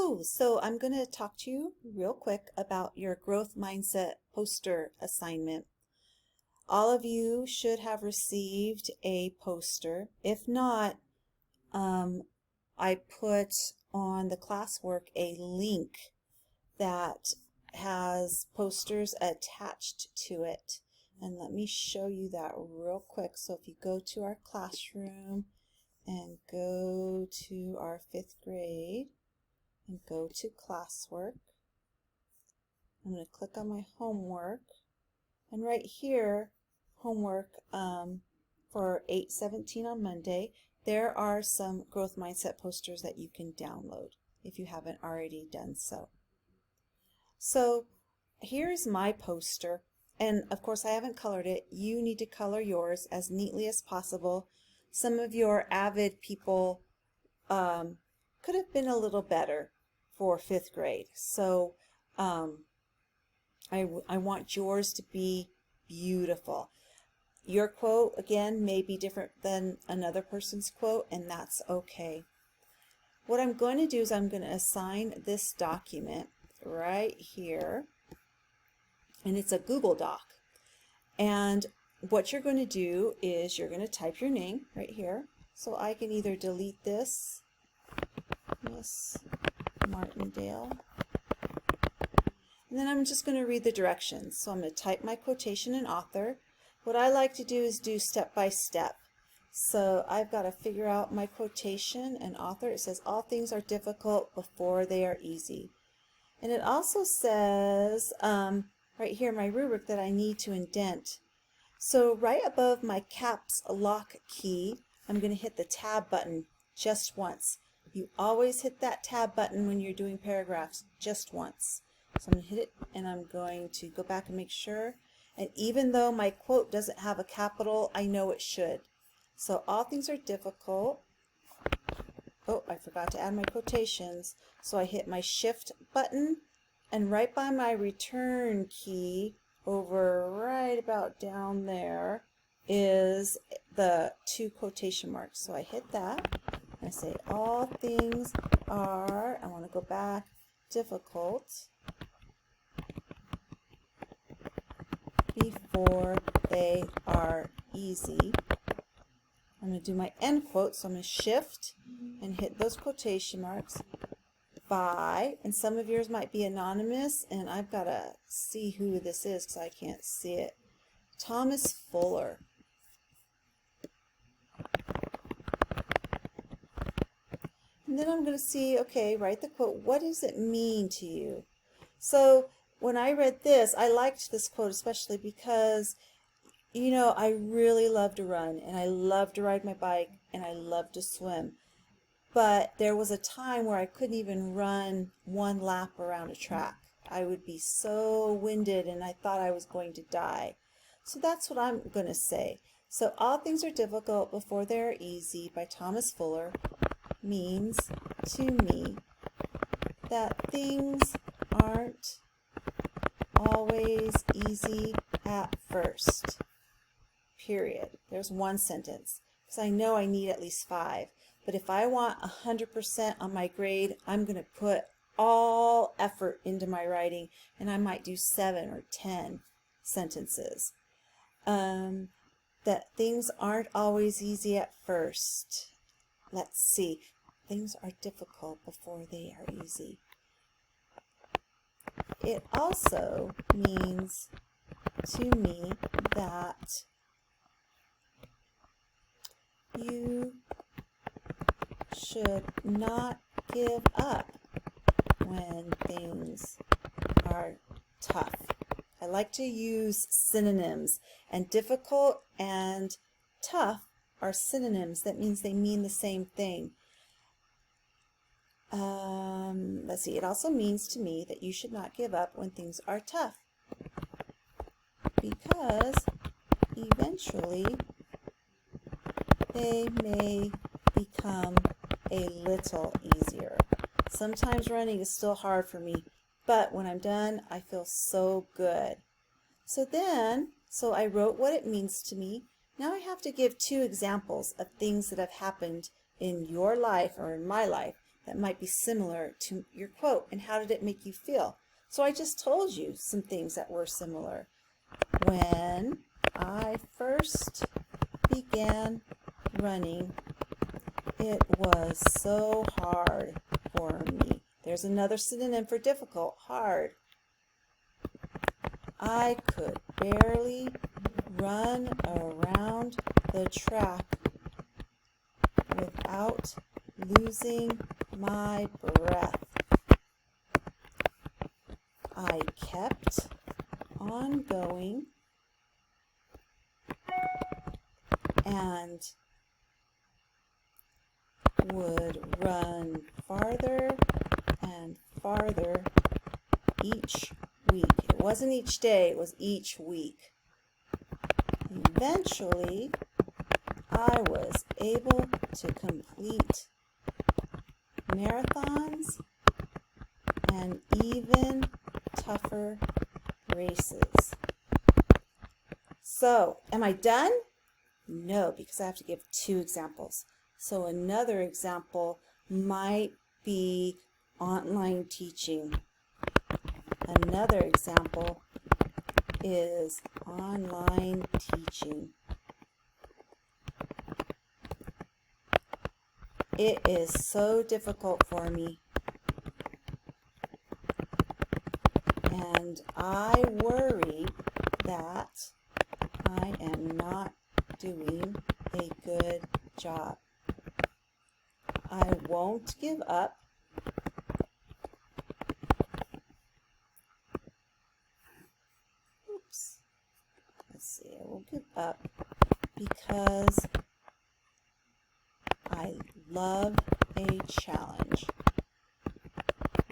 Oh, so I'm going to talk to you real quick about your growth mindset poster assignment. All of you should have received a poster. If not, I put on the classwork a link that has posters attached to it. And let me show you that real quick. So if you go to our classroom and go to our 5th grade, and go to classwork. I'm going to click on my homework, and right here, homework for 8/17 on Monday, there are some growth mindset posters that you can download if you haven't already done so. So here's my poster, and of course I haven't colored it. You need to color yours as neatly as possible. Some of your avid people could have been a little better for 5th grade. So I want yours to be beautiful. Your quote, again, may be different than another person's quote, and that's okay. What I'm going to do is I'm going to assign this document right here, and it's a Google Doc. And what you're going to do is you're going to type your name right here. So I can either delete this, Miss Martindale, and then I'm just going to read the directions. So I'm going to type my quotation and author. What I like to do is do step by step. So I've got to figure out my quotation and author. It says all things are difficult before they are easy. And it also says right here my rubric that I need to indent. So right above my caps lock key, I'm going to hit the tab button just once. You always hit that tab button when you're doing paragraphs, just once. So I'm going to hit it, and I'm going to go back and make sure. And even though my quote doesn't have a capital, I know it should. So all things are difficult. Oh, I forgot to add my quotations. So I hit my shift button, and right by my return key, over right about down there, is the 2 quotation marks. So I hit that. I say all things are, I want to go back, difficult before they are easy. I'm going to do my end quote, so I'm going to shift and hit those quotation marks by, and some of yours might be anonymous, and I've got to see who this is because I can't see it. Thomas Fuller. And then I'm going to see, okay, write the quote. What does it mean to you? So when I read this, I liked this quote especially because, you know, I really love to run, and I love to ride my bike, and I love to swim. But there was a time where I couldn't even run 1 lap around a track. I would be so winded, and I thought I was going to die. So that's what I'm going to say. So all things are difficult before they are easy by Thomas Fuller means to me that things aren't always easy at first. Period. There's one sentence, because I know I need at least 5. But if I want 100% on my grade, I'm going to put all effort into my writing, and I might do 7 or 10 sentences. That things aren't always easy at first. Let's see. Things are difficult before they are easy. It also means to me that you should not give up when things are tough. I like to use synonyms, and difficult and tough are synonyms. That means they mean the same thing. Let's see. It also means to me that you should not give up when things are tough, because eventually they may become a little easier. Sometimes running is still hard for me, but when I'm done, I feel so good. So I wrote what it means to me. Now I have to give 2 examples of things that have happened in your life or in my life that might be similar to your quote, and how did it make you feel? So I just told you some things that were similar. When I first began running, it was so hard for me. There's another synonym for difficult, hard. I could barely run around the track without losing my breath. I kept on going and would run farther and farther each week. It wasn't each day, it was each week. Eventually, I was able to complete marathons and even tougher races. So, am I done? No, because I have to give 2 examples. So another example might be online teaching. Another example is online teaching. It is so difficult for me, and I worry that I am not doing a good job. I won't give up. Oops. Let's see, I won't give up because I love a challenge.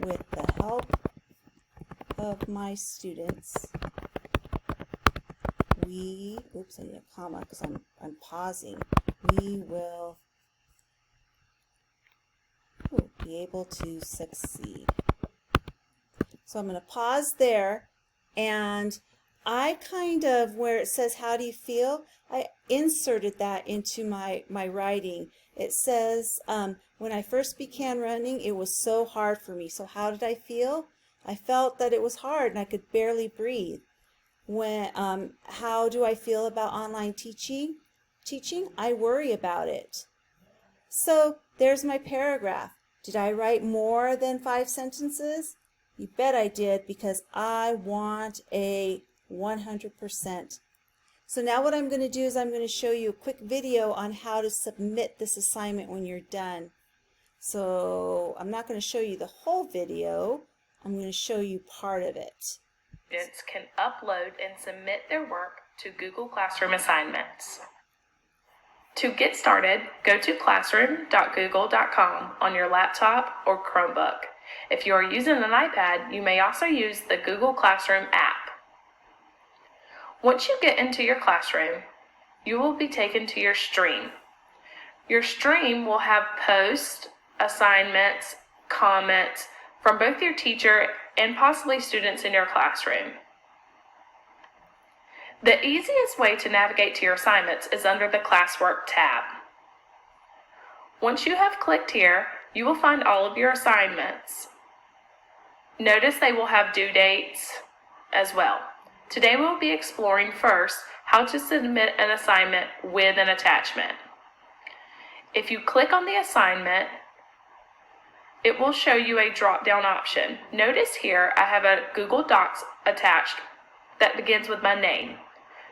With the help of my students, oops, I need a comma because I'm pausing. We will be able to succeed. So I'm going to pause there, and I kind of, where it says, how do you feel? I inserted that into my writing. It says, when I first began running, it was so hard for me. So how did I feel? I felt that it was hard and I could barely breathe. How do I feel about online teaching? I worry about it. So there's my paragraph. Did I write more than 5 sentences? You bet I did, because I want a 100%. So now what I'm going to do is I'm going to show you a quick video on how to submit this assignment when you're done. So I'm not going to show you the whole video. I'm going to show you part of it. Students can upload and submit their work to Google Classroom assignments. To get started, go to classroom.google.com on your laptop or Chromebook. If you are using an iPad, you may also use the Google Classroom app. Once you get into your classroom, you will be taken to your stream. Your stream will have posts, assignments, comments from both your teacher and possibly students in your classroom. The easiest way to navigate to your assignments is under the Classwork tab. Once you have clicked here, you will find all of your assignments. Notice they will have due dates as well. Today we will be exploring first how to submit an assignment with an attachment. If you click on the assignment, it will show you a drop-down option. Notice here I have a Google Docs attached that begins with my name.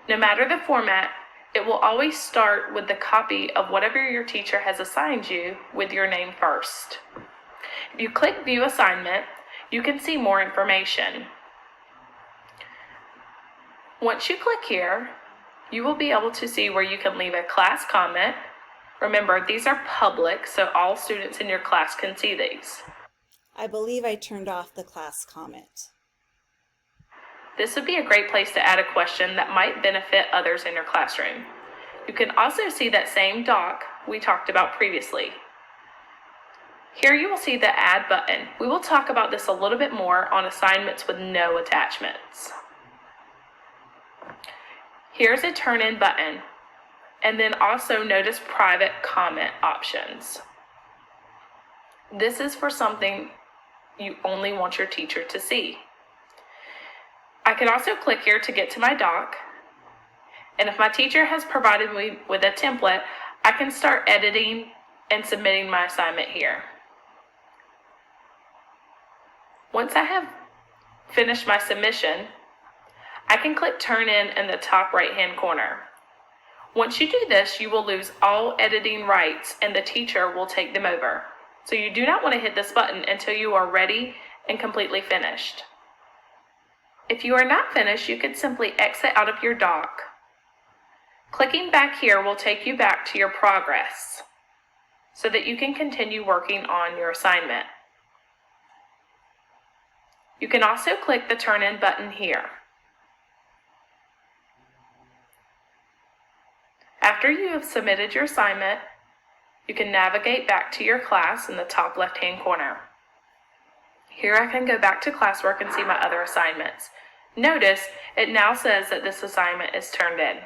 No matter the format, it will always start with the copy of whatever your teacher has assigned you with your name first. If you click View Assignment, you can see more information. Once you click here, you will be able to see where you can leave a class comment. Remember, these are public, so all students in your class can see these. I believe I turned off the class comment. This would be a great place to add a question that might benefit others in your classroom. You can also see that same doc we talked about previously. Here you will see the Add button. We will talk about this a little bit more on assignments with no attachments. Here's a Turn In button, and then also notice private comment options. this is for something you only want your teacher to see. I can also click here to get to my doc. And if my teacher has provided me with a template, I can start editing and submitting my assignment here. Once I have finished my submission, I can click Turn in the top right-hand corner. Once you do this, you will lose all editing rights and the teacher will take them over. So you do not want to hit this button until you are ready and completely finished. If you are not finished, you can simply exit out of your doc. Clicking back here will take you back to your progress so that you can continue working on your assignment. You can also click the Turn In button here. After you have submitted your assignment, you can navigate back to your class in the top left-hand corner. Here I can go back to classwork and see my other assignments. Notice it now says that this assignment is turned in.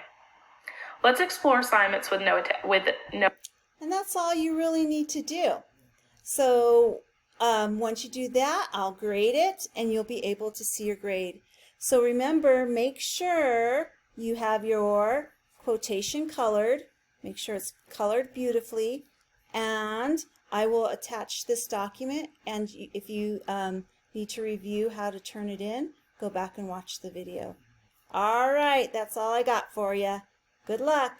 Let's explore assignments with no. And that's all you really need to do. So once you do that, I'll grade it and you'll be able to see your grade. So remember, make sure you have your quotation colored. Make sure it's colored beautifully. And I will attach this document, and if you need to review how to turn it in, go back and watch the video. All right, that's all I got for you. Good luck.